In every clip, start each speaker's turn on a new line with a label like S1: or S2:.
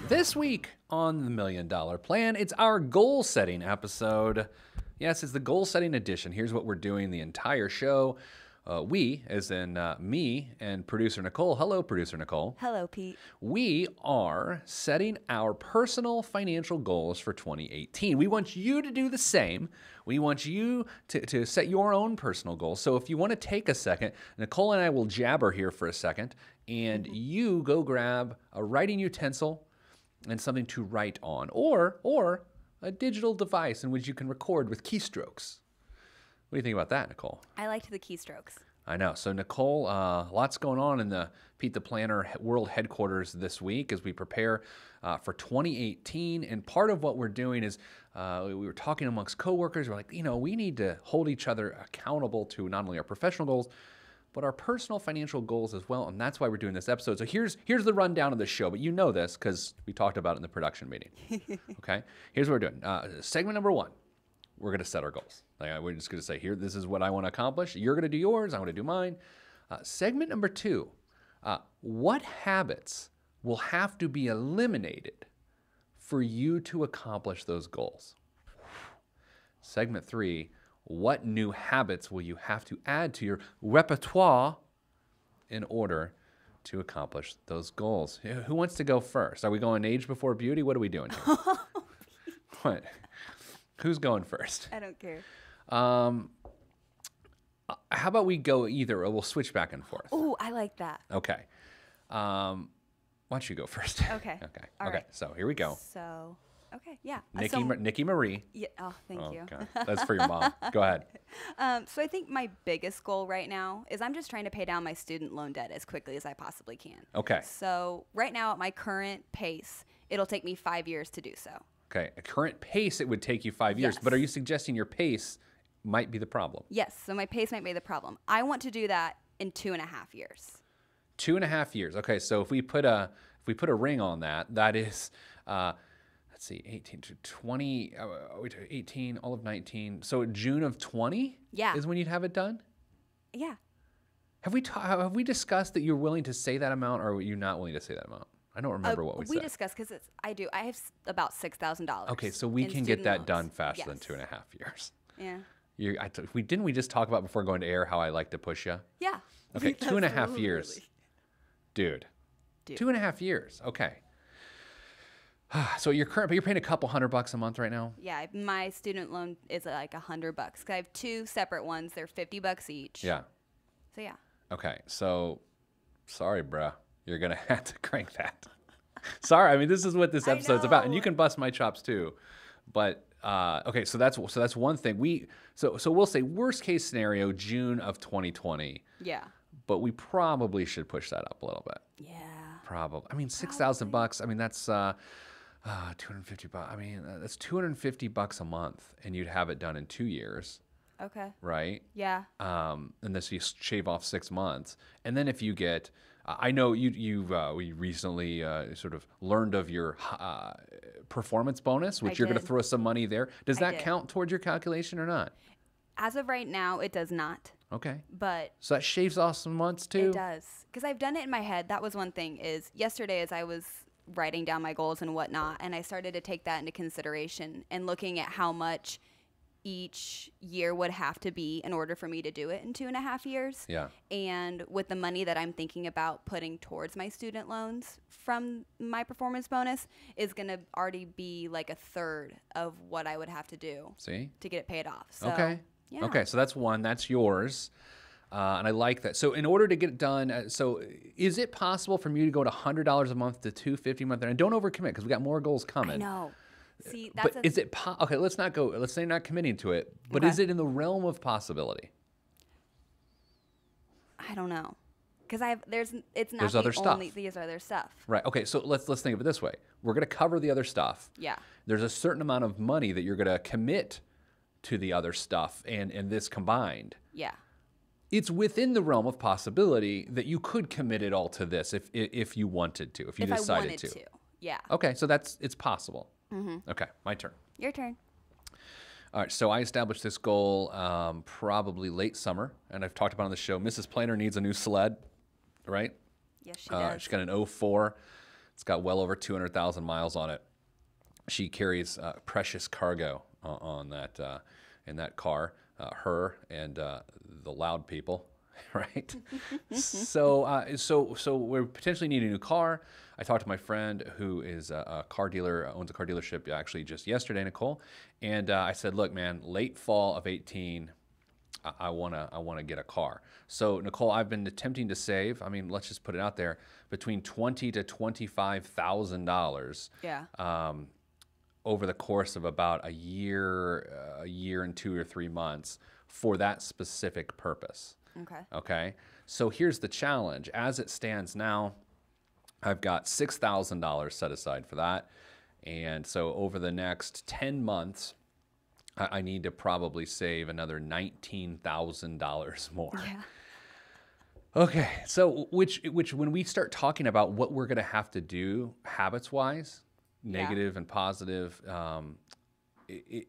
S1: This week on the $1 Million Plan, it's our goal setting episode. Yes, it's the goal setting edition. Here's what we're doing the entire show. We, as in me and producer Nicole. Hello, producer Nicole.
S2: Hello, Pete.
S1: We are setting our personal financial goals for 2018. We want you to do the same. We want you to set your own personal goals. So if you want to take a second, Nicole and I will jabber here for a second, and you go grab a writing utensil and something to write on, or a digital device in which you can record with keystrokes. What do you think about that, Nicole?
S2: I liked the keystrokes.
S1: I know. So, Nicole, lots going on in the Pete the Planner World Headquarters this week as we prepare for 2018. And part of what we're doing is we were talking amongst coworkers. We're like, we need to hold each other accountable to not only our professional goals, but our personal financial goals as well. And that's why we're doing this episode. So here's the rundown of the show. But you know this because we talked about it in the production meeting. Okay? Here's what we're doing. Segment number 1. We're going to set our goals. We're just going to say, here, this is what I want to accomplish. You're going to do yours. I'm going to do mine. Segment number 2, what habits will have to be eliminated for you to accomplish those goals? Segment 3, what new habits will you have to add to your repertoire in order to accomplish those goals? Who wants to go first? Are we going age before beauty? What are we doing here? What? Who's going first?
S2: I don't care.
S1: How about we go either, or we'll switch back and forth.
S2: Oh, I like that.
S1: Okay. Why don't you go first?
S2: Okay.
S1: Okay.
S2: All
S1: Okay.
S2: right.
S1: So here we go.
S2: So, okay, yeah.
S1: Nikki Marie.
S2: Yeah. Oh, thank you.
S1: Okay. That's for your mom. Go ahead.
S2: So I think my biggest goal right now is I'm just trying to pay down my student loan debt as quickly as I possibly can.
S1: Okay.
S2: So right now at my current pace, it'll take me 5 years to do so.
S1: Okay. At current pace, it would take you 5 years.
S2: Yes.
S1: But are you suggesting your pace might be the problem?
S2: Yes. So my pace might be the problem. I want to do that in 2.5 years.
S1: 2.5 years. Okay. So if we put a ring on that, that is, let's see, 18 to 20, 18, all of 19. So June of 20
S2: Yeah.
S1: is when you'd have it done?
S2: Yeah.
S1: Have we discussed that you're willing to say that amount, or are you not willing to say that amount? I don't remember what we said.
S2: We discussed because I have about $6,000.
S1: Okay, so we
S2: in
S1: can get
S2: student
S1: that
S2: loans.
S1: done faster than
S2: Yes.
S1: 2.5 years.
S2: Yeah.
S1: Didn't we just talk about before going to air how I like to push you?
S2: Yeah.
S1: Okay,
S2: That's
S1: 2.5 years.
S2: literally-
S1: Dude.
S2: Dude.
S1: 2.5 years. Okay. So you're paying a couple $100 a month right now?
S2: Yeah, my student loan is like $100. 'Cause I have 2 separate ones. They're $50 each.
S1: Yeah.
S2: So yeah.
S1: Okay. So sorry, bruh. You're going to have to crank that. Sorry. I mean, this is what this episode's about, and you can bust my chops too. But okay, so that's one thing. So we'll say worst case scenario June of 2020.
S2: Yeah.
S1: But we probably should push that up a little bit.
S2: Yeah.
S1: Probably. I mean, $6,000. I mean, that's $250. I mean, that's $250 a month, and you'd have it done in 2 years,
S2: Okay.
S1: right?
S2: Yeah.
S1: And this you shave off 6 months, and then if you get, I know we recently sort of learned of your performance bonus, which you're going to
S2: did.
S1: throw some money there. Does that
S2: did.
S1: count towards your calculation or not?
S2: As of right now, it does not.
S1: Okay.
S2: But
S1: So that shaves off some months too.
S2: it does. Because I've done it in my head. That was one thing is yesterday as I was writing down my goals and whatnot, and I started to take that into consideration and looking at how much each year would have to be in order for me to do it in 2.5 years.
S1: Yeah.
S2: And with the money that I'm thinking about putting towards my student loans from my performance bonus is going to already be like a third of what I would have to do
S1: See?
S2: to get it paid off. So,
S1: Okay.
S2: yeah.
S1: Okay, so that's one. That's yours. And I like that. So in order to get it done, so is it possible for me to go to $100 a month to $250 a month? And don't overcommit because we got more goals coming.
S2: I know. See, that's
S1: But is it okay? Let's not go. Let's say not committing to it. But
S2: Okay.
S1: is it in the realm of possibility?
S2: I don't know. Because it's not
S1: There's
S2: the
S1: other stuff.
S2: only, these other stuff.
S1: Right. Okay. So let's think of it this way. We're going to cover the other stuff.
S2: Yeah.
S1: There's a certain amount of money that you're going to commit to the other stuff, and this combined.
S2: Yeah.
S1: It's within the realm of possibility that you could commit it all to this if you wanted to, if you
S2: If I
S1: decided
S2: wanted to. Yeah.
S1: Okay, so it's possible. Okay, my turn.
S2: Your turn.
S1: All right, so I established this goal probably late summer, and I've talked about it on the show. Mrs. Planner needs a new sled, right?
S2: Yes, she does.
S1: She's got an '04 It's got well over 200,000 miles on it. She carries precious cargo on that in that car. Her and the loud people, right? So we potentially need a new car. I talked to my friend who is a car dealer, owns a car dealership actually just yesterday, Nicole, and I said, look, man, late fall of 18. I wanna get a car. So Nicole, I've been attempting to save. I mean, let's just put it out there, between $20,000 to $25,000.
S2: Yeah.
S1: Over the course of about a year and 2 or 3 months for that specific purpose.
S2: Okay.
S1: Okay. So here's the challenge. As it stands now, I've got $6,000 set aside for that, and so over the next 10 months. I need to probably save another $19,000 more.
S2: Yeah.
S1: Okay, so which when we start talking about what we're going to have to do habits-wise, negative and positive, it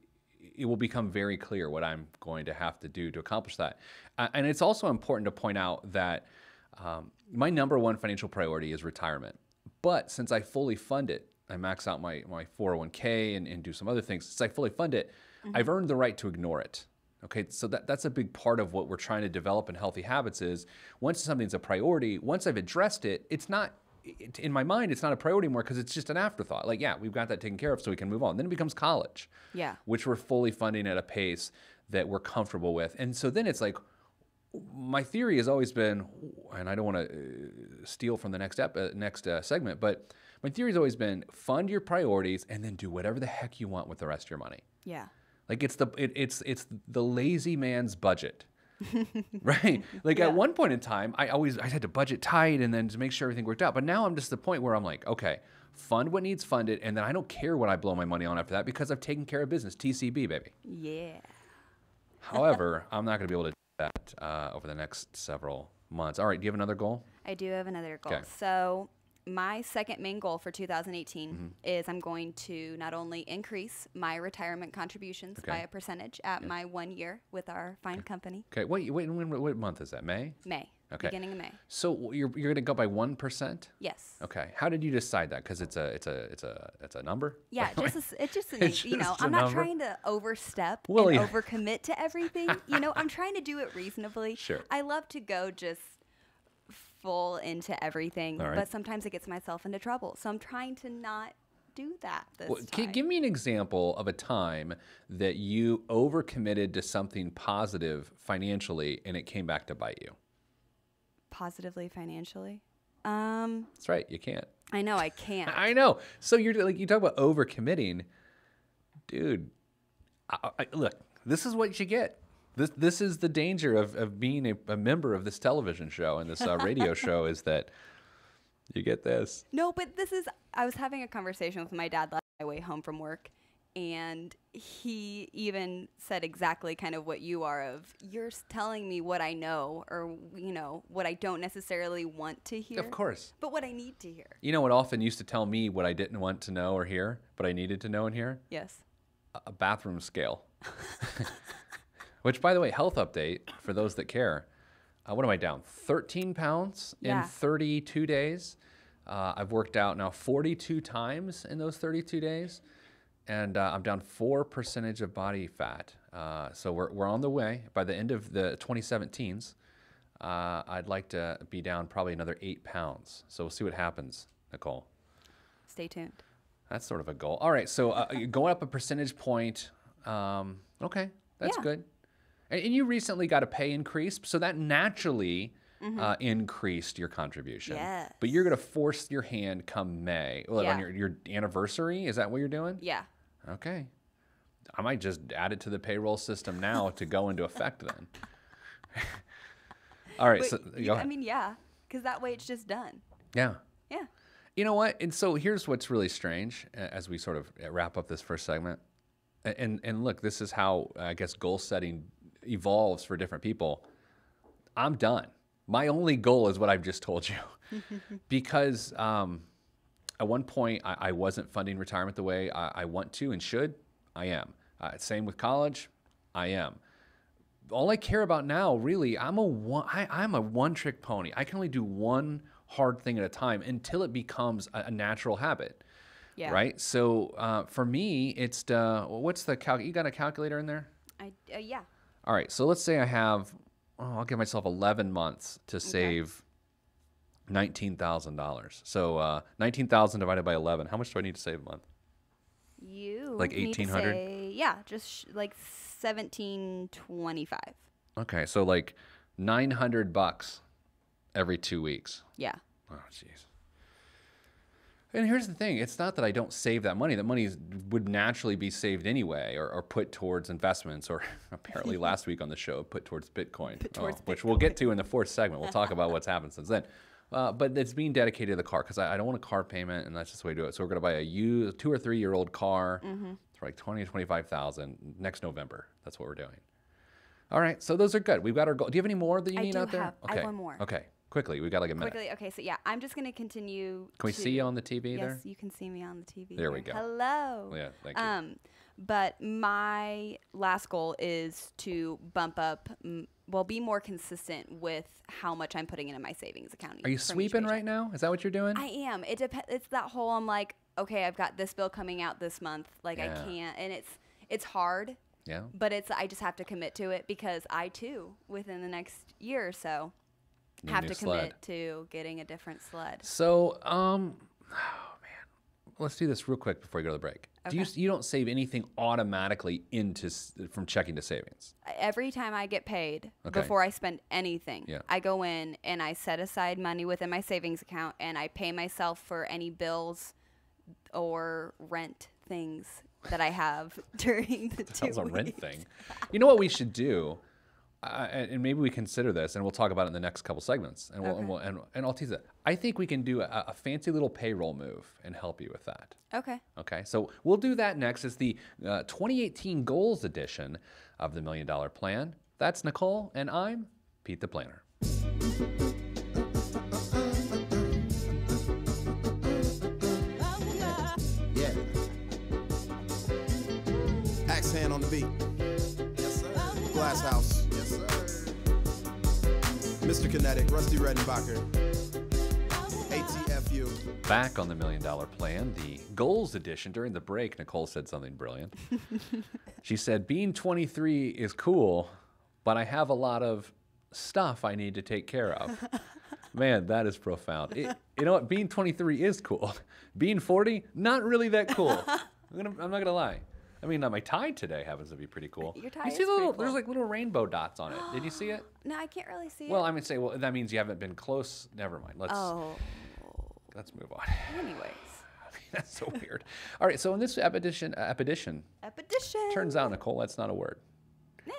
S1: will become very clear what I'm going to have to do to accomplish that. And it's also important to point out that my number one financial priority is retirement. But since I fully fund it, I max out my 401k and do some other things. Since I fully fund it, I've earned the right to ignore it. Okay, so that's a big part of what we're trying to develop in Healthy Habits is once something's a priority, once I've addressed it, it's not, in my mind, it's not a priority anymore because it's just an afterthought. Like, yeah, we've got that taken care of so we can move on. Then it becomes college, which we're fully funding at a pace that we're comfortable with. And so then it's like, my theory has always been, and I don't want to steal from the next segment, but my theory has always been fund your priorities and then do whatever the heck you want with the rest of your money.
S2: Yeah.
S1: Like it's the lazy man's budget, right? Like at one point in time, I had to budget tight and then to make sure everything worked out. But now I'm just at the point where I'm like, okay, fund what needs funded, and then I don't care what I blow my money on after that because I've taken care of business. TCB, baby.
S2: Yeah.
S1: However, I'm not going to be able to do that over the next several months. All right, do you have another goal?
S2: I do have another goal.
S1: Okay.
S2: So my second main goal for 2018 is I'm going to not only increase my retirement contributions by a percentage at my 1 year with our fine company.
S1: Okay, what month is that? May?
S2: May.
S1: Okay.
S2: Beginning of May.
S1: So you're going to go by 1%?
S2: Yes.
S1: Okay. How did you decide that? Because it's a number.
S2: Yeah, it's just
S1: It's
S2: you know,
S1: just a
S2: I'm not
S1: number?
S2: trying to overstep
S1: Well,
S2: and
S1: yeah.
S2: overcommit to everything. You know, I'm trying to do it reasonably.
S1: Sure.
S2: I love to go just full into everything,
S1: All right.
S2: but sometimes it gets myself into trouble. So I'm trying to not do that this time.
S1: Give me an example of a time that you overcommitted to something positive financially and it came back to bite you.
S2: Positively financially.
S1: That's right. You can't.
S2: I know I can't.
S1: I know. So you talk about overcommitting, dude. Look, this is what you get. This is the danger of being a member of this television show and this radio show is that you get this.
S2: No, but I was having a conversation with my dad last night on my way home from work, and he even said exactly kind of what you are of, you're telling me what I know or, you know, what I don't necessarily want to hear.
S1: Of course.
S2: But what I need to hear.
S1: You know what often used to tell me what I didn't want to know or hear, but I needed to know and hear?
S2: Yes.
S1: A bathroom scale. Which, by the way, health update for those that care. What am I down? 13 pounds in 32 days. I've worked out now 42 times in those 32 days. And I'm down 4% of body fat. So we're on the way. By the end of the 2017s, I'd like to be down probably another 8 pounds. So we'll see what happens, Nicole.
S2: Stay tuned.
S1: That's sort of a goal. All right, so going up a percentage point. Okay, that's good. And you recently got a pay increase, so that naturally increased your contribution.
S2: Yes.
S1: But you're going to force your hand come May. Well, on your anniversary? Is that what you're doing?
S2: Yeah.
S1: Okay. I might just add it to the payroll system now to go into effect then. All right.
S2: Wait,
S1: So
S2: I mean, yeah, because that way it's just done.
S1: Yeah.
S2: Yeah.
S1: You know what? And so here's what's really strange as we sort of wrap up this first segment. And look, this is how I guess goal setting evolves for different people. I'm done. My only goal is what I've just told you. Because at one point I wasn't funding retirement the way I want to and should. I am. Same with college. I am. All I care about now, really, I'm a one-trick pony. I can only do one hard thing at a time until it becomes a natural habit.
S2: Yeah.
S1: Right. So for me, it's what's the you got a calculator in there?
S2: Yeah.
S1: All right. So let's say I have, I'll give myself 11 months to save $19,000. So 19,000 divided by 11. How much do I need to save a month?
S2: You
S1: Like
S2: need to
S1: 1,800?
S2: say, yeah, just like 1725.
S1: Okay. So like $900 every 2 weeks.
S2: Yeah.
S1: Oh, jeez. And here's the thing. It's not that I don't save that money. That money would naturally be saved anyway or put towards investments or apparently last week on the show, put towards Bitcoin, which we'll get to in the fourth segment. We'll talk about what's happened since then. But it's being dedicated to the car because I don't want a car payment, and that's just the way to do it. So we're going to buy a 2 or 3 year old car for like 20 to 25,000 next November. That's what we're doing. All right. So those are good. We've got our goal. Do you have any more that you need out there?
S2: I have one more.
S1: Okay. Quickly. We've got like a minute.
S2: Quickly, okay, so yeah, I'm just going to continue.
S1: Can we see you on the TV there?
S2: Yes, you can see me on the TV.
S1: There we go.
S2: Hello.
S1: Yeah, thank you.
S2: But my last goal is to bump up, be more consistent with how much I'm putting into my savings account.
S1: Are you sweeping right now? Is that what you're doing?
S2: I am. It depends. It's that whole, I'm like, okay, I've got this bill coming out this month. Like
S1: Yeah.
S2: I can't, and it's hard.
S1: Yeah.
S2: But I just have to commit to it because I too, within the next year or so,
S1: Need a
S2: have
S1: new
S2: to
S1: sled.
S2: commit to getting a different sled.
S1: So, oh man, let's do this real quick before we go to the break.
S2: Okay.
S1: You don't save anything automatically from checking to savings?
S2: Every time I get paid,
S1: Okay.
S2: before I spend anything,
S1: Yeah.
S2: I go in and I set aside money within my savings account and I pay myself for any bills or rent things that I have during the 2
S1: That was a rent
S2: weeks.
S1: thing. You know what we should do? And maybe we consider this, and we'll talk about it in the next couple segments. And and I'll tease it. I think we can do a fancy little payroll move and help you with that.
S2: Okay.
S1: Okay, so we'll do that next. It's the 2018 Goals edition of the $1 Million Plan. That's Nicole, and I'm Pete the Planner.
S3: Yeah. Axe hand on the beat. Yes, sir. Glass House. Yes, sir. Mr. Kinetic, Rusty Redenbacher. ATFU.
S1: Back on the $1 Million Plan, the Goals edition. During the break, Nicole said something brilliant. She said, being 23 is cool, but I have a lot of stuff I need to take care of. Man, that is profound. You know what? Being 23 is cool. Being 40, not really that cool. I'm not going to lie. I mean, my tie today happens to be pretty cool.
S2: Your tie
S1: you
S2: is
S1: see
S2: pretty cool.
S1: there's like little rainbow dots on it. Did you see it?
S2: No, I can't really see
S1: Well,
S2: it.
S1: I would say, that means you haven't been close. Never mind. Let's move on.
S2: Anyways.
S1: That's so weird. All right, so in this
S2: Epedition.
S1: turns out, Nicole, that's not a word.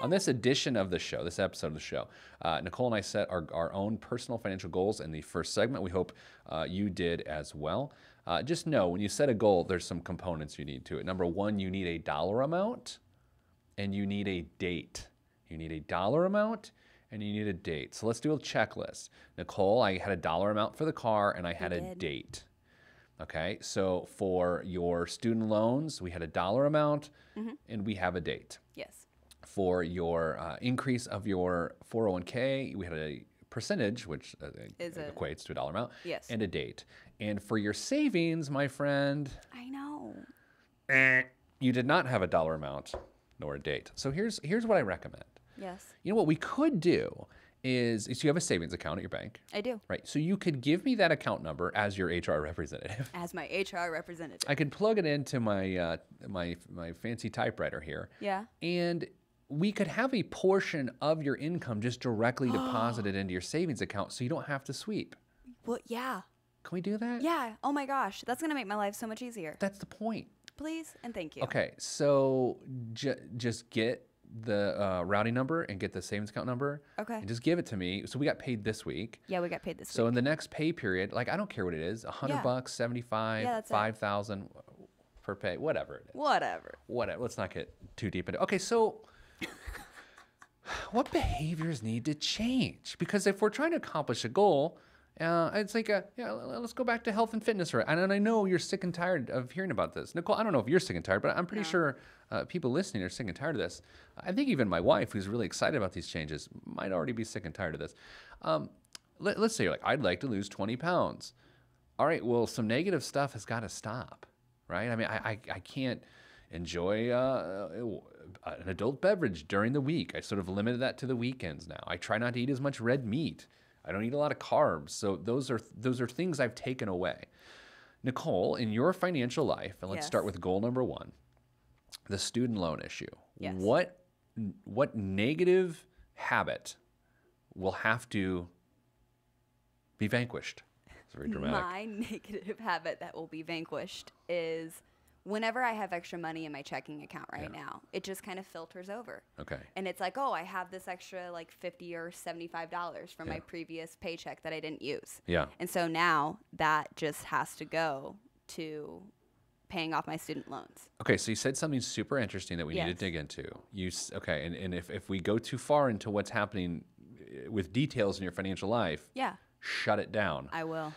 S1: On this edition of the show, this episode of the show, Nicole and I set our own personal financial goals in the first segment. We hope you did as well. Just know, when you set a goal, there's some components you need to it. Number one, you need a dollar amount, and you need a date. You need a dollar amount, and you need a date. So let's do a checklist. Nicole, I had a dollar amount for the car, and I had a date. Okay, so for your student loans, we had a dollar amount, and we have a date.
S2: Yes.
S1: For your increase of your 401k, we had a percentage, which equates to a dollar amount,
S2: Yes.
S1: and a date. And for your savings, my friend,
S2: I know.
S1: you did not have a dollar amount nor a date. So here's what I recommend.
S2: Yes.
S1: You know what we could do is you have a savings account at your bank,
S2: I do.
S1: right? So you could give me that account number as your HR representative.
S2: As my HR representative.
S1: I could plug it into my my fancy typewriter here.
S2: Yeah.
S1: And we could have a portion of your income just directly deposited into your savings account so you don't have to sweep.
S2: Well, yeah.
S1: Can we do that?
S2: Yeah. Oh my gosh. That's going to make my life so much easier.
S1: That's the point.
S2: Please and thank you.
S1: Okay, so just get the routing number and get the savings account number.
S2: Okay.
S1: And just give it to me. So we got paid this week.
S2: Yeah, we got paid this
S1: So
S2: week.
S1: in the next pay period, like I don't care what it is, $100, 75,
S2: Yeah, that's it.
S1: 5,000 per pay, whatever it is.
S2: Whatever.
S1: Whatever. Let's not get too deep into. Okay, so what behaviors need to change? Because if we're trying to accomplish a goal, it's like, let's go back to health and fitness. Right? And I know you're sick and tired of hearing about this. Nicole, I don't know if you're sick and tired, but I'm pretty sure people listening are sick and tired of this. I think even my wife, who's really excited about these changes, might already be sick and tired of this. let's say you're like, I'd like to lose 20 pounds. All right, well, some negative stuff has got to stop, right? I mean, I can't enjoy an adult beverage during the week. I sort of limited that to the weekends now. I try not to eat as much red meat. I don't eat a lot of carbs. So those are things I've taken away. Nicole, in your financial life, and let's
S2: Yes.
S1: start with goal number 1, the student loan issue.
S2: Yes.
S1: What negative habit will have to be vanquished? It's very dramatic.
S2: My negative habit that will be vanquished is whenever I have extra money in my checking account right now, it just kind of filters over.
S1: Okay.
S2: And it's like, oh, I have this extra like $50 or $75 from my previous paycheck that I didn't use.
S1: Yeah.
S2: And so now that just has to go to paying off my student loans.
S1: Okay, so you said something super interesting that we need to
S2: Yes.
S1: dig into. Okay, and if we go too far into what's happening with details in your financial life,
S2: Yeah,
S1: shut it down.
S2: I will.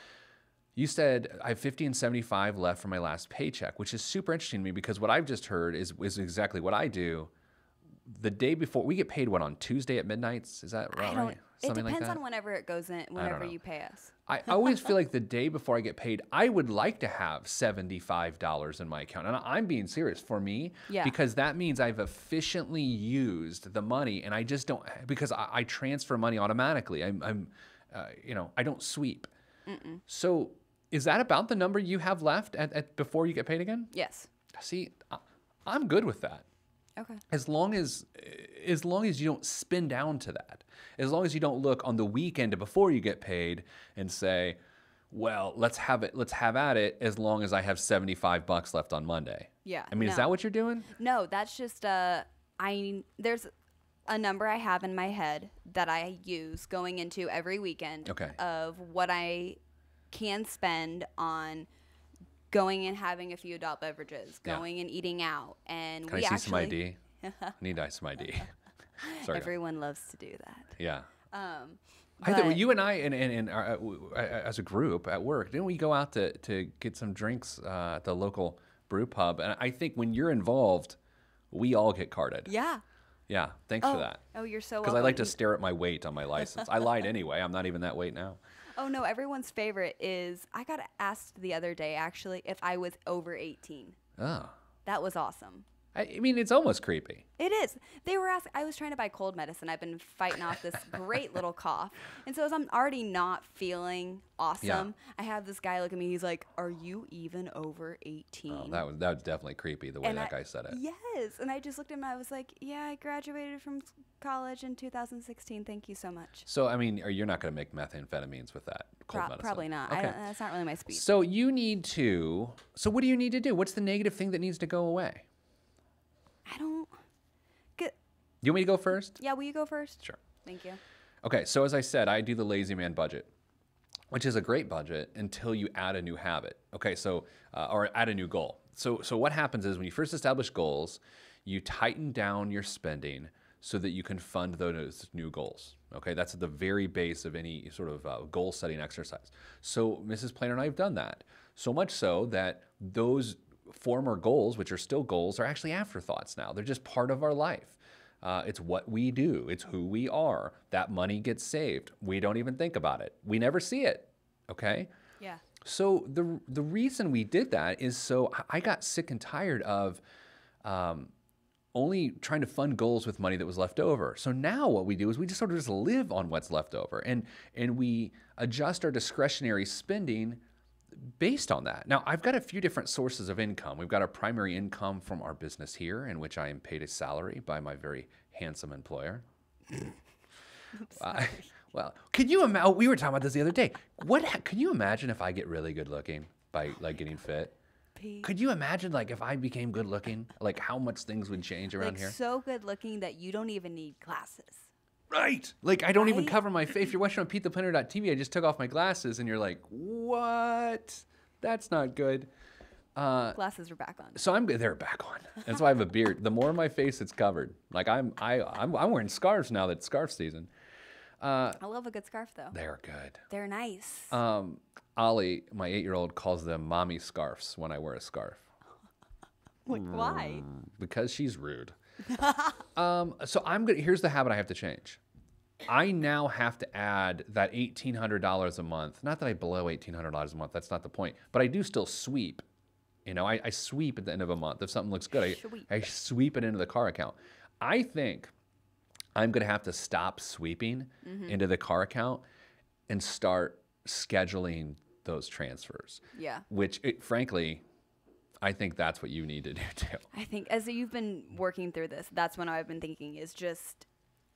S1: You said I have 50 and 75 left from my last paycheck, which is super interesting to me because what I've just heard is exactly what I do. The day before, we get paid what, on Tuesday at midnights? Is that right?
S2: I don't. It
S1: Something like
S2: depends
S1: that?
S2: on whenever it goes in, whenever
S1: know.
S2: you pay us.
S1: I always feel like the day before I get paid, I would like to have $75 in my account. And I'm being serious for me
S2: Yeah.
S1: because that means I've efficiently used the money and I just don't, because I transfer money automatically. I don't sweep. So is that about the number you have left at before you get paid again?
S2: Yes.
S1: See, I'm good with that.
S2: Okay.
S1: As long as you don't spin down to that, as long as you don't look on the weekend before you get paid and say, well, let's have at it as long as I have $75 left on Monday.
S2: Yeah.
S1: I mean, is
S2: no.
S1: that what you're doing?
S2: No, that's just there's a number I have in my head that I use going into every weekend
S1: Okay.
S2: of what I can spend on going and having a few adult beverages,
S1: Yeah.
S2: going and eating out, and
S1: Can
S2: we
S1: I see some
S2: actually
S1: ID? I need some ID. Sorry.
S2: everyone loves to do that.
S1: Yeah. I
S2: But
S1: think you and I and as a group at work, didn't we go out to get some drinks at the local brew pub? And I think when you're involved, we all get carded.
S2: yeah.
S1: Yeah. Thanks for that.
S2: Oh, you're so
S1: Because
S2: welcome.
S1: I like to stare at my weight on my license. I lied anyway. I'm not even that weight now.
S2: Oh no, everyone's favorite is I got asked the other day actually if I was over 18.
S1: Oh.
S2: That was awesome.
S1: I mean, it's almost creepy.
S2: It is. They were asking. I was trying to buy cold medicine. I've been fighting off this great little cough, and so as I'm already not feeling awesome, I have this guy look at me. He's like, "Are you even over 18?"
S1: Oh, that was definitely creepy the way
S2: And
S1: that
S2: I-
S1: guy said it.
S2: Yes, and I just looked at him. I was like, "Yeah, I graduated from college in 2016. Thank you so much."
S1: So, I mean, you're not going to make methamphetamines with that cold medicine?
S2: Probably not.
S1: Okay.
S2: That's not really my speed.
S1: So you need to. So what do you need to do? What's the negative thing that needs to go away?
S2: I don't. Get.
S1: Do you want me to go first?
S2: Yeah, will you go first?
S1: Sure.
S2: Thank you.
S1: Okay, so as I said, I do the lazy man budget, which is a great budget until you add a new habit. Okay, so or add a new goal. So what happens is when you first establish goals, you tighten down your spending so that you can fund those new goals. Okay, that's at the very base of any sort of goal setting exercise. So Mrs. Planner and I have done that. So much so that those former goals, which are still goals, are actually afterthoughts now. They're just part of our life. It's what we do. It's who we are. That money gets saved. We don't even think about it. We never see it. Okay?
S2: Yeah.
S1: So the reason we did that is so I got sick and tired of only trying to fund goals with money that was left over. So now what we do is we just sort of just live on what's left over, and we adjust our discretionary spending based on that. Now, I've got a few different sources of income. We've got our primary income from our business here, in which I am paid a salary by my very handsome employer. Well, can you imagine? We were talking about this the other day. Can you imagine if I get really good looking by like getting fit?
S2: Pete.
S1: Could you imagine like if I became good looking, like how much things would change around
S2: Like
S1: here?
S2: so good looking that you don't even need glasses.
S1: Right. Like I don't even
S2: Right?
S1: cover my face. If you're watching on PeteThePlanner.tv, I just took off my glasses and you're like, what? That's not good.
S2: Glasses are back on.
S1: So they're back on. That's why I have a beard. The more my face it's covered. Like I'm wearing scarves now that it's scarf season.
S2: I love a good scarf though.
S1: They're good.
S2: They're nice.
S1: Ollie, my 8-year-old, calls them mommy scarves when I wear a scarf
S2: Like, why?
S1: because she's rude. So here's the habit I have to change. I now have to add that $1,800 a month. Not that I blow $1,800 a month. That's not the point. But I do still sweep. You know, I sweep at the end of a month. If something looks good, I sweep it into the car account. I think I'm going to have to stop sweeping into the car account and start scheduling those transfers.
S2: Yeah.
S1: Which, frankly, I think that's what you need to do too.
S2: I think as you've been working through this, that's when I've been thinking is just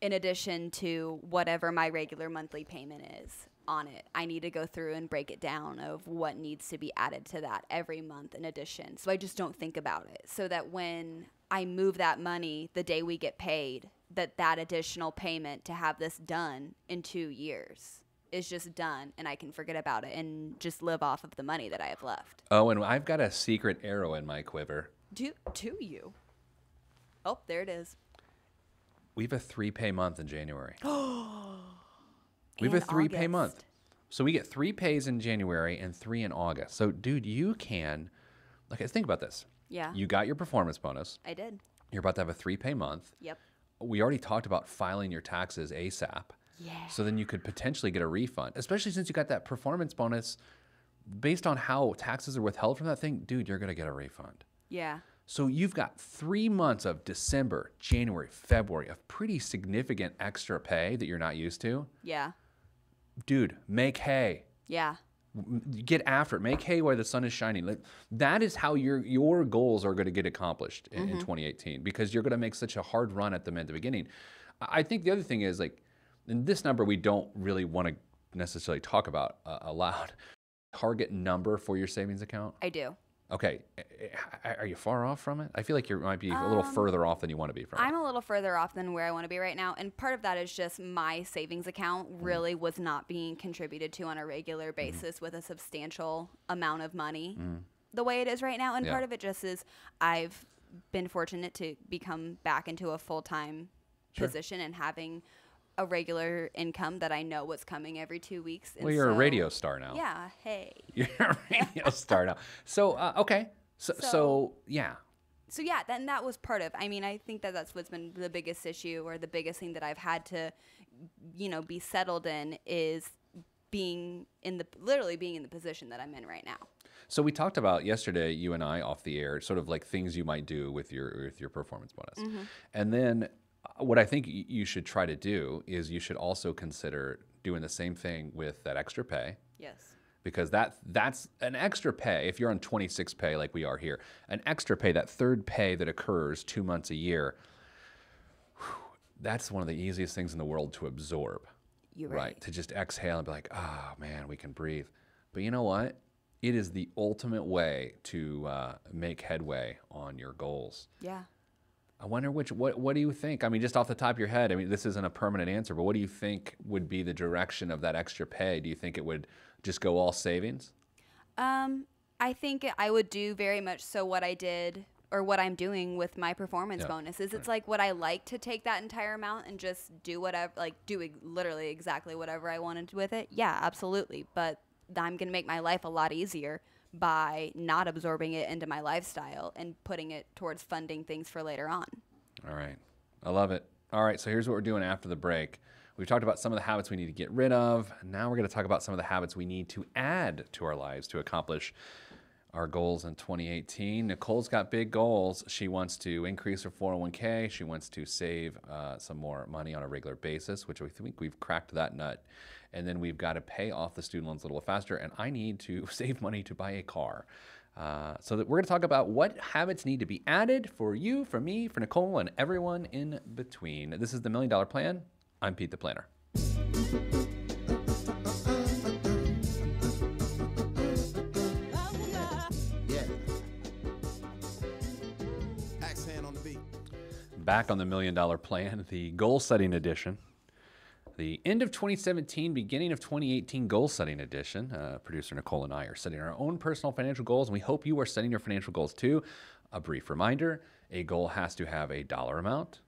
S2: in addition to whatever my regular monthly payment is on it, I need to go through and break it down of what needs to be added to that every month in addition. So I just don't think about it, so that when I move that money the day we get paid, that additional payment to have this done in 2 years is just done, and I can forget about it and just live off of the money that I have left.
S1: Oh, and I've got a secret arrow in my quiver.
S2: To you. Oh, there it is.
S1: We have a 3-pay month in January. We have
S2: And
S1: a 3-pay
S2: August.
S1: month. So we get 3 pays in January and 3 in August. So, dude, you can, like, think about this.
S2: Yeah.
S1: You got your performance bonus.
S2: I did.
S1: You're about to have a 3-pay month.
S2: Yep.
S1: We already talked about filing your taxes ASAP.
S2: Yeah.
S1: So then you could potentially get a refund, especially since you got that performance bonus. Based on how taxes are withheld from that thing, dude, you're going to get a refund.
S2: Yeah.
S1: So you've got 3 months of December, January, February of pretty significant extra pay that you're not used to.
S2: Yeah.
S1: Dude, make hay.
S2: Yeah.
S1: Get after it. Make hay where the sun is shining. Like, that is how your goals are going to get accomplished in 2018, because you're going to make such a hard run at them at the beginning. I think the other thing is, like, and this number we don't really want to necessarily talk about aloud. Target number for your savings account?
S2: I do.
S1: Okay. Are you far off from it? I feel like you might be a little further off than you want to be from it.
S2: I'm a little further off than where I want to be right now. And part of that is just my savings account really was not being contributed to on a regular basis with a substantial amount of money the way it is right now. And
S1: Yeah.
S2: part of it just is I've been fortunate to become back into a full-time position and having a regular income that I know what's coming every 2 weeks. And
S1: Well, you're a
S2: so-
S1: radio star now.
S2: Yeah. Hey.
S1: You're a radio star now. So, okay. So, yeah.
S2: So yeah, then that was part of. I mean, I think that's what's been the biggest issue, or the biggest thing that I've had to, be settled in, is literally being in the position that I'm in right now.
S1: So we talked about yesterday, you and I off the air, sort of like things you might do with your performance bonus. And then what I think you should try to do is you should also consider doing the same thing with that extra pay.
S2: Yes.
S1: Because that's an extra pay. If you're on 26 pay like we are here, an extra pay, that third pay that occurs 2 months a year, that's one of the easiest things in the world to absorb.
S2: You're right.
S1: To just exhale and be like, oh man, we can breathe. But you know what? It is the ultimate way to make headway on your goals.
S2: Yeah.
S1: I wonder what do you think? I mean, just off the top of your head, I mean, this isn't a permanent answer, but what do you think would be the direction of that extra pay? Do you think it would just go all savings?
S2: I think I would do very much so what I did, or what I'm doing with my performance bonuses. It's like, would I like to take that entire amount and just do whatever, like literally exactly whatever I wanted with it? Yeah, absolutely. But I'm going to make my life a lot easier by not absorbing it into my lifestyle and putting it towards funding things for later on.
S1: All right. I love it. All right. So here's what we're doing after the break. We've talked about some of the habits we need to get rid of. Now we're going to talk about some of the habits we need to add to our lives to accomplish our goals in 2018. Nicole's got big goals. She wants to increase her 401k. She wants to save some more money on a regular basis, which we think we've cracked that nut. And then we've got to pay off the student loans a little faster. And I need to save money to buy a car. So that we're going to talk about what habits need to be added for you, for me, for Nicole, and everyone in between. This is the $1 Million Plan. I'm Pete the Planner. Back on the $1 Million Plan, the goal setting edition. The end of 2017, beginning of 2018 goal setting edition. Producer Nicole and I are setting our own personal financial goals, and we hope you are setting your financial goals too. A brief reminder, a goal has to have a dollar amount.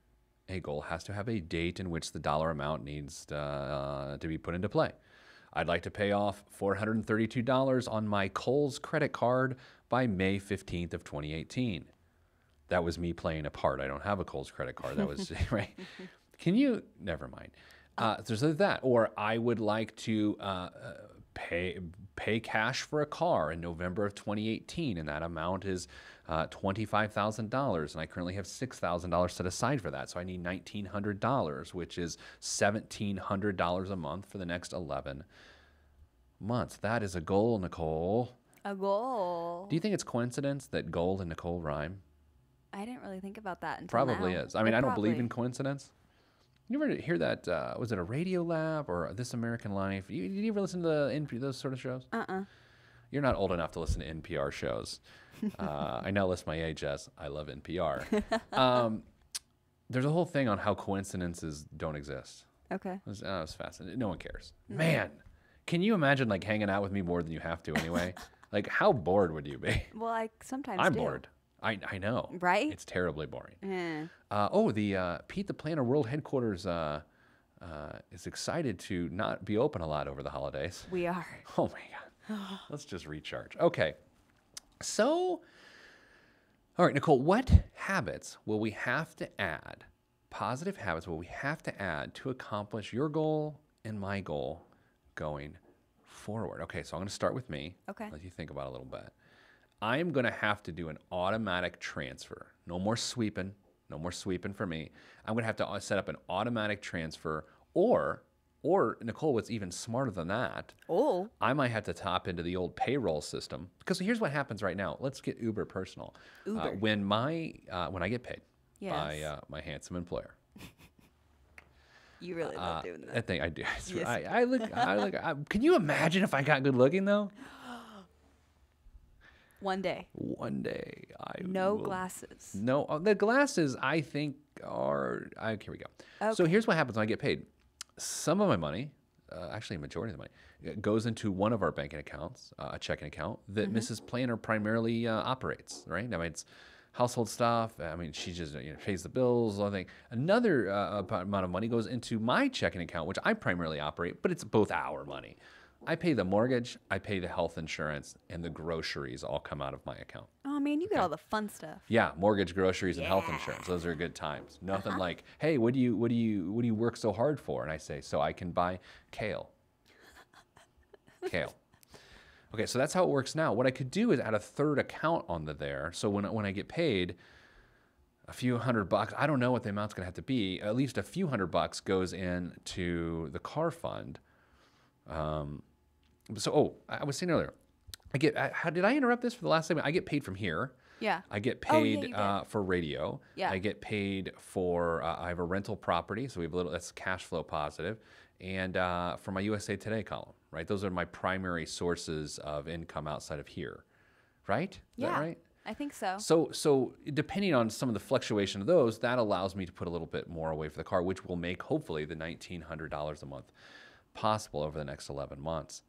S1: A goal has to have a date in which the dollar amount needs to be put into play. I'd like to pay off $432 on my Kohl's credit card by May 15th of 2018. That was me playing a part. I don't have a Kohl's credit card. That was, right? Never mind. There's either that, or I would like to pay cash for a car in November of 2018, and that amount is $25,000, and I currently have $6,000 set aside for that, so I need $1,900, which is $1,700 a month for the next 11 months. That is a goal, Nicole.
S2: A goal.
S1: Do you think it's coincidence that gold and Nicole rhyme?
S2: I didn't really think about that until
S1: Probably
S2: now.
S1: is. I mean, I don't believe in
S2: Probably.
S1: coincidence. You ever hear that? Was it a Radio Lab or This American Life? Did you ever listen to those sort of shows? You're not old enough to listen to NPR shows. I now list my age as I love NPR. There's a whole thing on how coincidences don't exist.
S2: Okay.
S1: It was fascinating. No one cares. Man, can you imagine like hanging out with me more than you have to anyway? Like, how bored would you be?
S2: Well, I sometimes
S1: I'm
S2: do.
S1: bored. I know.
S2: Right?
S1: It's terribly boring.
S2: Eh.
S1: The Pete the Planner World Headquarters is excited to not be open a lot over the holidays.
S2: We are.
S1: Oh my God. Let's just recharge. Okay. So, all right, Nicole, what habits will we have to add, positive habits will we have to add to accomplish your goal and my goal going forward? Okay, so I'm going to start with me.
S2: Okay.
S1: Let you think about it a little bit. I'm going to have to do an automatic transfer. No more sweeping. No more sweeping for me. I'm going to have to set up an automatic transfer, or Nicole, what's even smarter than that,
S2: Oh.
S1: I might have to tap into the old payroll system, because here's what happens right now. Let's get uber personal.
S2: Uber.
S1: When I get paid by
S2: Yes.
S1: my handsome employer.
S2: You really love doing
S1: I
S2: that.
S1: think I do.
S2: Yes.
S1: I look. Can you imagine if I got good looking though?
S2: One day.
S1: One day I
S2: No
S1: will-
S2: glasses.
S1: No, the glasses I think are. Here we go. So here's what happens when I get paid. Some of my money, actually a majority of the money, goes into one of our banking accounts, a checking account that Mrs. Planner primarily operates. Right? I mean, it's household stuff. I mean, she just pays the bills. All thing. Another amount of money goes into my checking account, which I primarily operate, but it's both our money. I pay the mortgage, I pay the health insurance, and the groceries all come out of my account.
S2: Oh man, you get all the fun stuff.
S1: Yeah, mortgage, groceries, and health insurance. Those are good times. Nothing like, hey, what do you work so hard for? And I say, so I can buy kale. Kale. Okay, so that's how it works now. What I could do is add a third account onto there. So when I get paid, a few $100, I don't know what the amount's gonna have to be. At least a few $100 goes into the car fund. I was saying earlier, how did I interrupt this for the last segment? I get paid from here.
S2: Yeah.
S1: I get
S2: Oh, yeah,
S1: paid
S2: you did.
S1: for radio.
S2: Yeah.
S1: I get paid for, I have a rental property, so we have that's cash flow positive. And for my USA Today column, right? Those are my primary sources of income outside of here, right? Is
S2: Yeah.
S1: that right?
S2: I think so.
S1: So depending on some of the fluctuation of those, that allows me to put a little bit more away for the car, which will make hopefully the $1,900 a month possible over the next 11 months.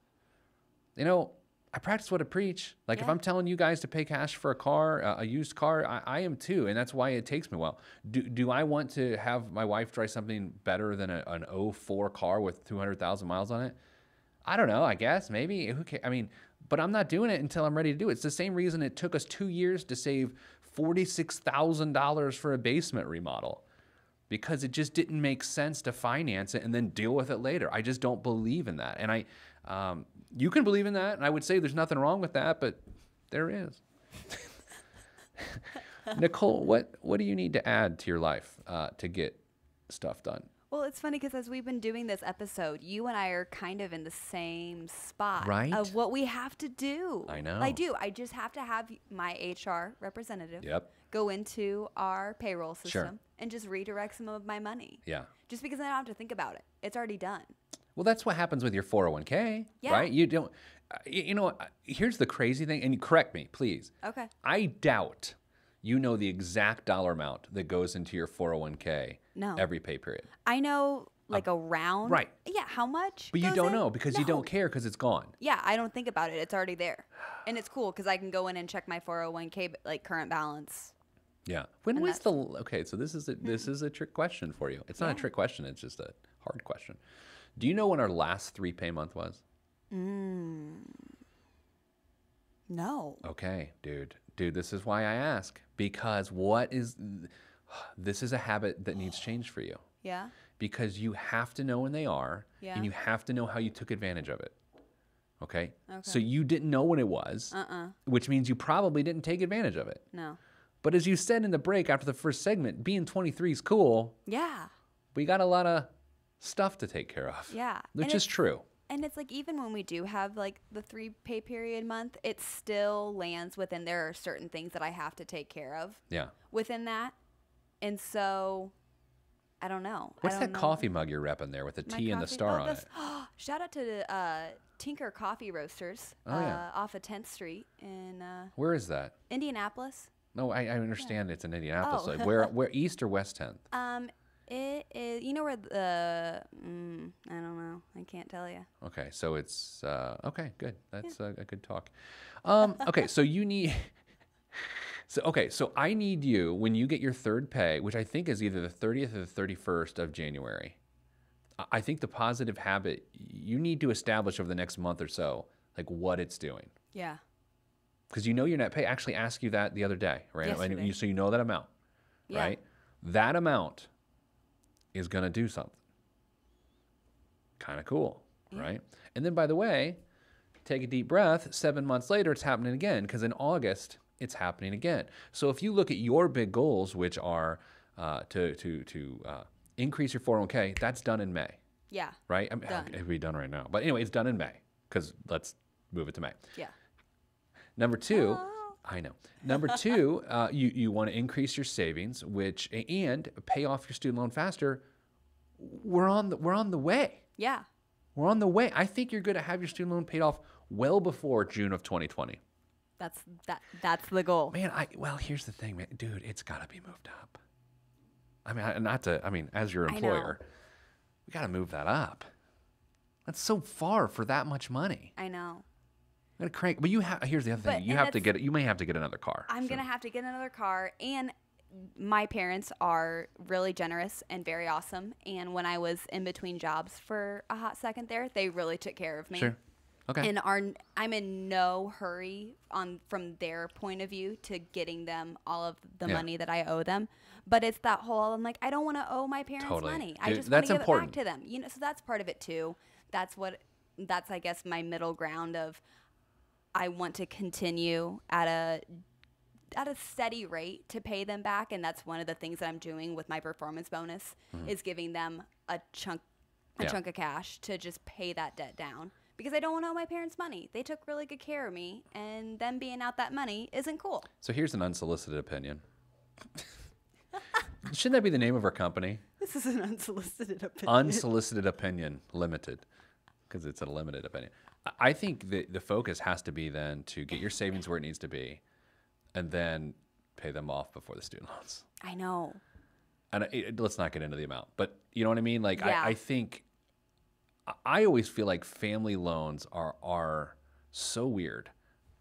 S1: I practice what I preach. Like if
S2: Yeah.
S1: I'm telling you guys to pay cash for a car, a used car, I am too, and that's why it takes me a while. Do I want to have my wife drive something better than an 04 car with 200,000 miles on it? I don't know. I guess maybe. Who cares? I mean, but I'm not doing it until I'm ready to do it. It's the same reason it took us 2 years to save $46,000 for a basement remodel, because it just didn't make sense to finance it and then deal with it later. I just don't believe in that. And you can believe in that, and I would say there's nothing wrong with that, but there is. Nicole, what do you need to add to your life to get stuff done?
S2: Well, it's funny because as we've been doing this episode, you and I are kind of in the same spot
S1: Right?
S2: of what we have to do.
S1: I know.
S2: I do. I just have to have my HR representative
S1: Yep.
S2: go into our payroll system
S1: Sure.
S2: and just redirect some of my money.
S1: Yeah.
S2: Just because I don't have to think about it. It's already done.
S1: Well, that's what happens with your 401k,
S2: Yeah.
S1: right? You don't, here's the crazy thing, and correct me, please.
S2: Okay.
S1: I doubt you know the exact dollar amount that goes into your 401k
S2: No.
S1: every pay period.
S2: I know like around.
S1: right.
S2: Yeah. How much?
S1: But you
S2: goes
S1: don't
S2: in?
S1: know because you
S2: No.
S1: don't care because it's gone.
S2: Yeah, I don't think about it. It's already there. And it's cool because I can go in and check my 401k like current balance.
S1: Yeah. When
S2: And
S1: was okay, so this is a trick question for you. It's not a trick question, it's just a hard question. Do you know when our last 3 pay month was?
S2: No.
S1: Okay, dude, this is why I ask, because this is a habit that needs change for you.
S2: Yeah.
S1: because you have to know when they are,
S2: Yeah.
S1: and you have to know how you took advantage of it. Okay?
S2: Okay.
S1: So you didn't know when it was, which means you probably didn't take advantage of it.
S2: No.
S1: But as you said in the break after the first segment, being 23 is cool.
S2: Yeah.
S1: We got a lot of stuff to take care of.
S2: Yeah.
S1: Which
S2: And
S1: is true.
S2: And it's like, even when we do have like the 3 pay period month, it still lands within, there are certain things that I have to take care of
S1: Yeah.
S2: within that. And so I don't know.
S1: What's
S2: I
S1: that
S2: don't know.
S1: coffee mug you're repping there with the
S2: My
S1: T and the
S2: coffee-
S1: star
S2: oh,
S1: on
S2: this-
S1: it?
S2: Shout out to Tinker Coffee Roasters
S1: Oh, yeah.
S2: off of 10th Street in
S1: Where is that?
S2: Indianapolis.
S1: No, I understand it's in Indianapolis.
S2: Oh.
S1: Like, where east or west 10th?
S2: It is, you know where the, I don't know. I can't tell you.
S1: Okay, so it's okay, good. That's a good talk. Okay, so you need. So I need you when you get your third pay, which I think is either the 30th or the 31st of January. I think the positive habit you need to establish over the next month or so, like what it's doing,
S2: Yeah.
S1: because you know your net pay. I actually asked you that the other day, right?
S2: Yesterday.
S1: So you know that amount,
S2: Yeah.
S1: right? That amount is going to do something. Kind of cool, right? And then, by the way, take a deep breath. 7 months later, it's happening again, because in August, it's happening again. So if you look at your big goals, which are to increase your 401k, that's done in May,
S2: Yeah.
S1: right? I mean,
S2: Done.
S1: it'd be done right now. But anyway, it's done in May, because let's move it to May.
S2: Yeah.
S1: Number two, I know. Number two, you want to increase your savings, and pay off your student loan faster. We're on the way.
S2: Yeah.
S1: We're on the way. I think you're going to have your student loan paid off well before June of 2020.
S2: That's the goal.
S1: Man, well, here's the thing, man. Dude, it's got to be moved up. I mean, as your
S2: I know.
S1: employer, we got to move that up. That's so far for that much money.
S2: I know.
S1: I'm gonna crank, but here's the other thing.
S2: But-
S1: You may have to get another car.
S2: I'm
S1: So-
S2: going to have to get another car, and my parents are really generous and very awesome. And when I was in between jobs for a hot second there, they really took care of me.
S1: Sure. Okay.
S2: And I'm in no hurry from their point of view to getting them all of the
S1: Yeah.
S2: money that I owe them. But it's that whole, I'm like, I don't want to owe my parents
S1: Totally.
S2: money. I
S1: Dude,
S2: just want
S1: that's
S2: to give
S1: important.
S2: it back to them. You know, so that's part of it too. That's I guess my middle ground of, I want to continue at a steady rate to pay them back, and that's one of the things that I'm doing with my performance bonus is giving them a chunk
S1: Yeah.
S2: of cash to just pay that debt down, because I don't want to owe my parents money. They took really good care of me, and them being out that money isn't cool.
S1: So here's an unsolicited opinion. Shouldn't that be the name of our company?
S2: This is an unsolicited opinion.
S1: Unsolicited Opinion Limited, because it's a limited opinion. I think the focus has to be then to get your savings where it needs to be, and then pay them off before the student loans.
S2: I know.
S1: And let's not get into the amount, but you know what I mean? Like,
S2: Yeah.
S1: I think, I always feel like family loans are so weird,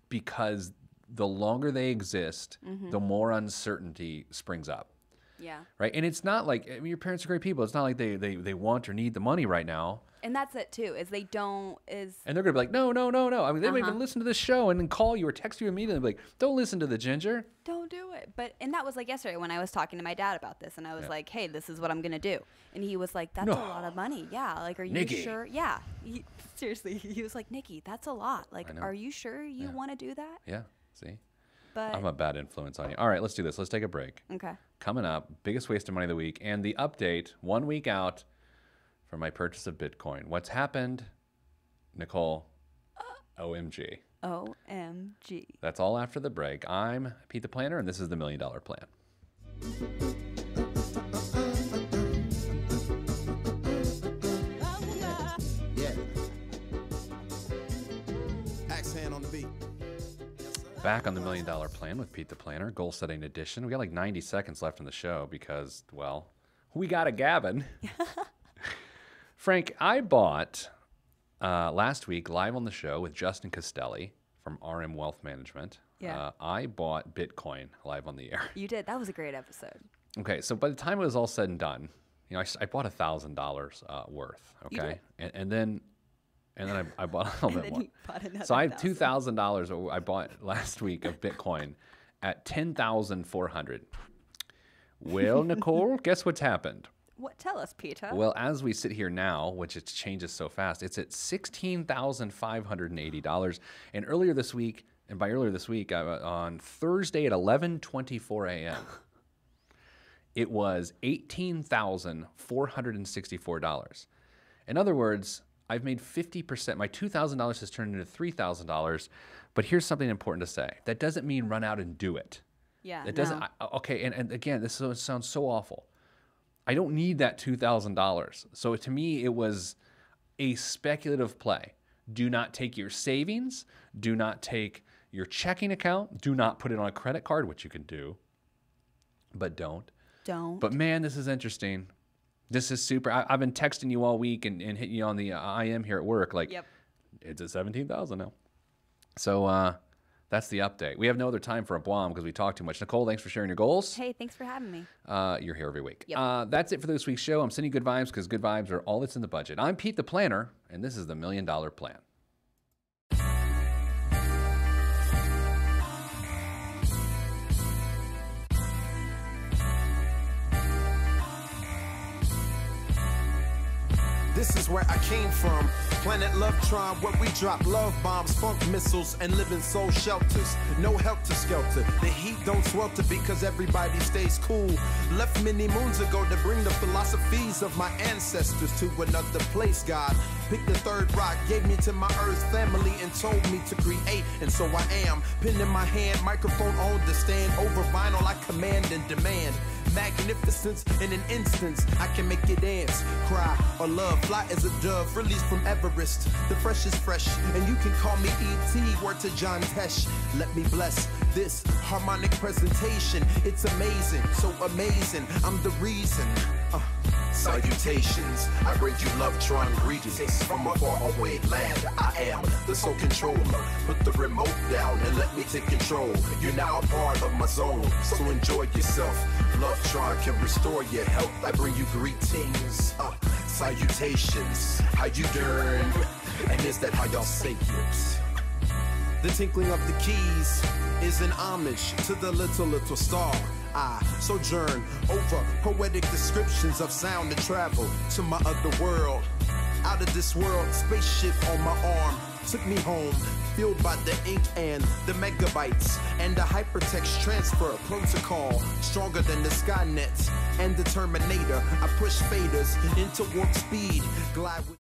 S1: because the longer they exist, the more uncertainty springs up.
S2: Yeah.
S1: Right. And it's not like, I mean, your parents are great people. It's not like they want or need the money right now.
S2: And that's it too, is they don't,
S1: And they're going to be like, no. I mean, they might even listen to this show and then call you or text you immediately and be like, don't listen to the ginger.
S2: don't do it. And that was like yesterday when I was talking to my dad about this, and I was
S1: Yeah.
S2: like, hey, this is what I'm going to do. And he was like, that's
S1: No.
S2: a lot of money. Yeah. Like, are you
S1: Nikki.
S2: sure? Yeah. Seriously. He was like, Nikki, that's a lot. Like,
S1: I know.
S2: are you sure you
S1: Yeah.
S2: want to do that?
S1: Yeah. See,
S2: But,
S1: I'm a bad influence on you. All right, let's do this. Let's take a break.
S2: okay.
S1: Coming up, biggest waste of money of the week and the update 1 week out for my purchase of Bitcoin. What's happened, Nicole? OMG.
S2: OMG.
S1: That's all after the break. I'm Pete the Planner, and this is the $1 Million Plan.
S3: Yeah. Axe hand on the beat.
S1: Back on the $1 Million Plan with Pete the Planner, goal setting edition. We got like 90 seconds left in the show because, well, we got a Gavin. Frank, I bought last week live on the show with Justin Castelli from RM Wealth Management.
S2: Yeah.
S1: I bought Bitcoin live on the air.
S2: You did. That was a great episode.
S1: Okay, so by the time it was all said and done, you know, I bought $1,000 worth.
S2: You
S1: Okay, and then I bought a little
S2: And
S1: bit
S2: then
S1: more.
S2: you bought another
S1: So I have
S2: $1,000.
S1: $2,000 I bought last week of Bitcoin at 10,400. Well, Nicole, guess what's happened?
S2: What? Tell us, Peter.
S1: Well, as we sit here now, which it changes so fast, it's at $16,580. And earlier this week, and by earlier this week, on Thursday at 11:24 a.m., it was $18,464. In other words, I've made 50%. My $2,000 has turned into $3,000. But here's something important to say. That doesn't mean run out and do it.
S2: Yeah.
S1: It doesn't. Okay, and again, this sounds so awful. I don't need that $2,000. So to me, it was a speculative play. Do not take your savings. Do not take your checking account. Do not put it on a credit card, which you can do, but don't. But man, this is interesting. This is super. I've been texting you all week and hitting you on the IM here at work. Like,
S2: Yep.
S1: It's at 17,000 now. So that's the update. We have no other time for a blom because we talk too much. Nicole, thanks for sharing your goals.
S2: Hey, thanks for having me.
S1: You're here every week.
S2: Yep.
S1: That's it for this week's show. I'm sending you good vibes because good vibes are all that's in the budget. I'm Pete the Planner, and this is the $1 Million Plan.
S3: This is where I came from. Planet Lovetron, where we drop love bombs, funk missiles, and live in soul shelters. No helter skelter. The heat don't swelter because everybody stays cool. Left many moons ago to bring the philosophies of my ancestors to another place. God picked the third rock, gave me to my earth family, and told me to create. And so I am. Pen in my hand, microphone on the stand. Over vinyl, I command and demand. Magnificence in an instance, I can make you dance, cry, or love. Fly as a dove, released from Everest. The fresh is fresh, and you can call me E.T. Word to John Tesh. Let me bless this harmonic presentation. It's amazing, so amazing. I'm the reason. Salutations, I bring you Lovetron greetings from a faraway land. I am the sole controller. Put the remote down and let me take control. You're now a part of my zone, so enjoy yourself. Lovetron can restore your health. I bring you greetings, salutations. How you doing? And is that how y'all say it? The tinkling of the keys is an homage to the little star. I sojourn over poetic descriptions of sound and travel to my other world. Out of this world, spaceship on my arm took me home, fueled by the ink and the megabytes and the hypertext transfer protocol, stronger than the Skynet and the Terminator. I push faders into warp speed, glide with